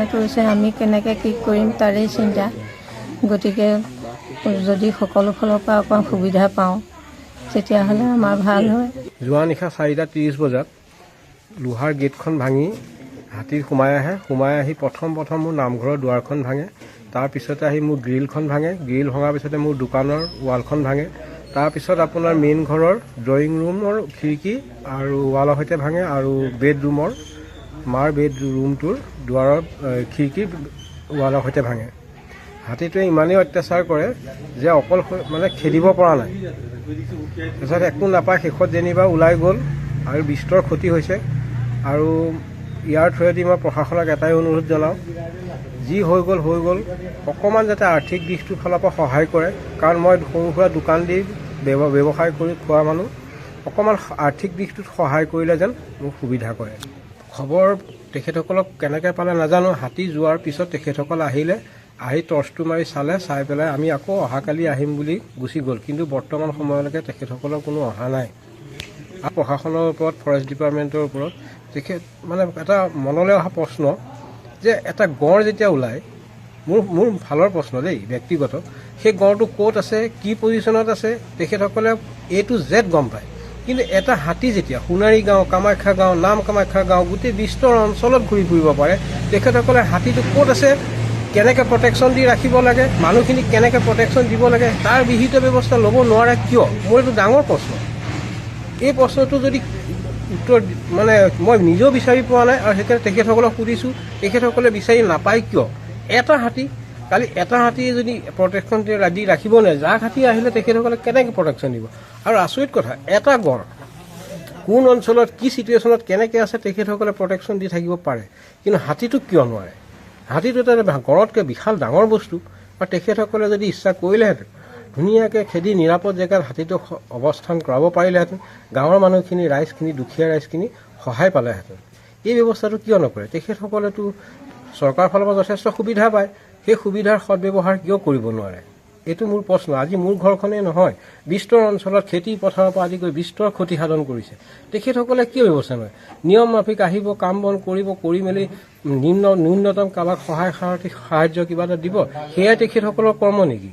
সহায় কৰিছে। আমি কেনেকৈ কি কৰিম তাৰেই চিন্তা। গতিকে যদি সকলো ফালৰ পৰা অকণ সুবিধা পাওঁ তেতিয়াহ'লে আমাৰ ভাল হয়। যোৱা নিশা 4:30 বজাত লোহাৰ গেটখন ভাঙি হাতী সোমাই আহি প্ৰথম মোৰ নামঘৰৰ দুৱাৰখন ভাঙে। তাৰপিছতে আহি মোৰ গ্ৰিলখন ভাঙে। গ্ৰিল ভঙাৰ পিছতে মোৰ দোকানৰ ৱালখন ভাঙে। তাৰপিছত আপোনাৰ মেইন ঘৰৰ ড্ৰয়িং ৰুমৰ খিৰিকী আৰু ৱালৰ সৈতে ভাঙে আৰু বেডৰুমৰ মাৰ বেডৰুমটোৰ দুৱাৰৰ খিৰিকী ৱালৰ সৈতে ভাঙে। হাতীটোৱে ইমানেই অত্যাচাৰ কৰে যে অকল মানে খেদিব পৰা নাই। তাৰপিছত একো নাপায়, শেষত যেনিবা ওলাই গ'ল আৰু বিস্তৰ ক্ষতি হৈছে। আৰু ইয়াৰ থ্ৰুৱেদি মই প্ৰশাসনক এটাই অনুৰোধ জনাওঁ, যি হৈ গ'ল অকণমান যাতে আৰ্থিক দিশটোৰ ফালৰ পৰা সহায় কৰে। কাৰণ মই সৰু সুৰা দোকান দি ব্যৱসায় কৰি খোৱা মানুহ, অকণমান আৰ্থিক দিশটোত সহায় কৰিলে যেন মোক সুবিধা কৰে। খবৰ তেখেতসকলক কেনেকৈ পালে নাজানো। হাতী যোৱাৰ পিছত তেখেতসকল আহি টৰ্চটো মাৰি চাই পেলাই আমি আকৌ অহাকালি আহিম বুলি গুচি গ'ল। কিন্তু বৰ্তমান সময়লৈকে তেখেতসকলৰ কোনো অহা নাই। আৰু প্ৰশাসনৰ ওপৰত, ফৰেষ্ট ডিপাৰ্টমেণ্টৰ ওপৰত মানে এটা মনলৈ অহা প্ৰশ্ন যে এটা গড় যেতিয়া ওলায়, মোৰ ভালৰ প্ৰশ্ন দেই ব্যক্তিগত, সেই গড়টো ক'ত আছে, কি পজিশ্যনত আছে তেখেতসকলে A to Z গম পায়। কিন্তু এটা হাতী যেতিয়া সোণাৰী গাঁও, কামাখ্যা গাঁও, নাম কামাখ্যা গাঁও গোটেই বিস্তৰ অঞ্চলত ঘূৰি ফুৰিব পাৰে, তেখেতসকলে হাতীটো ক'ত আছে, কেনেকৈ প্ৰটেকশ্যন দি ৰাখিব লাগে, মানুহখিনিক কেনেকৈ প্ৰটেকশ্যন দিব লাগে তাৰ বিহিত ব্যৱস্থা ল'ব নোৱাৰে কিয়? মোৰ এইটো ডাঙৰ প্ৰশ্ন। এই প্ৰশ্নটো যদি উত্তৰ মানে মই নিজেও বিচাৰি পোৱা নাই আৰু সেইকাৰণে তেখেতসকলক সুধিছোঁ, তেখেতসকলে বিচাৰি নাপায় কিয়? এটা হাতী যদি প্ৰটেকশ্যন দি ৰাখিব নোৱাৰে, যাক হাতী আহিলে তেখেতসকলে কেনেকৈ প্ৰটেকশ্যন দিব? আৰু আচৰিত কথা, এটা গড় কোন অঞ্চলত কি চিটুৱেশ্যনত কেনেকৈ আছে তেখেতসকলে প্ৰটেকশ্যন দি থাকিব পাৰে, কিন্তু হাতীটো কিয় নোৱাৰে? হাতীটো এটা গড়তকৈ বিশাল ডাঙৰ বস্তু। আৰু তেখেতসকলে যদি ইচ্ছা কৰিলেহেঁতেন ধুনীয়াকৈ খেদি নিৰাপদ জেগাত হাতীটোক অৱস্থান কৰাব পাৰিলেহেঁতেন, গাঁৱৰ মানুহখিনি, ৰাইজখিনি, দুখীয়া ৰাইজখিনি সহায় পালেহেঁতেন। এই ব্যৱস্থাটো কিয় নকৰে? তেখেতসকলেতো চৰকাৰৰ ফালৰ পৰা যথেষ্ট সুবিধা পায়, সেই সুবিধাৰ সদব্যৱহাৰ কিয় কৰিব নোৱাৰে? এইটো মোৰ প্ৰশ্ন। আজি মোৰ ঘৰখনেই নহয়, বিস্তৰ অঞ্চলত খেতি পথাৰৰ পৰা আদি কৰি বিস্তৰ ক্ষতি সাধন কৰিছে। তেখেতসকলে কিয় ব্যৱস্থা নলয়? নিয়ম মাফিক আহিব, কাম বন কৰিব, কৰি মেলি ন্যূনতম কাৰোবাক সাহায্য কিবা এটা দিব, সেয়াই তেখেতসকলৰ কৰ্ম নেকি?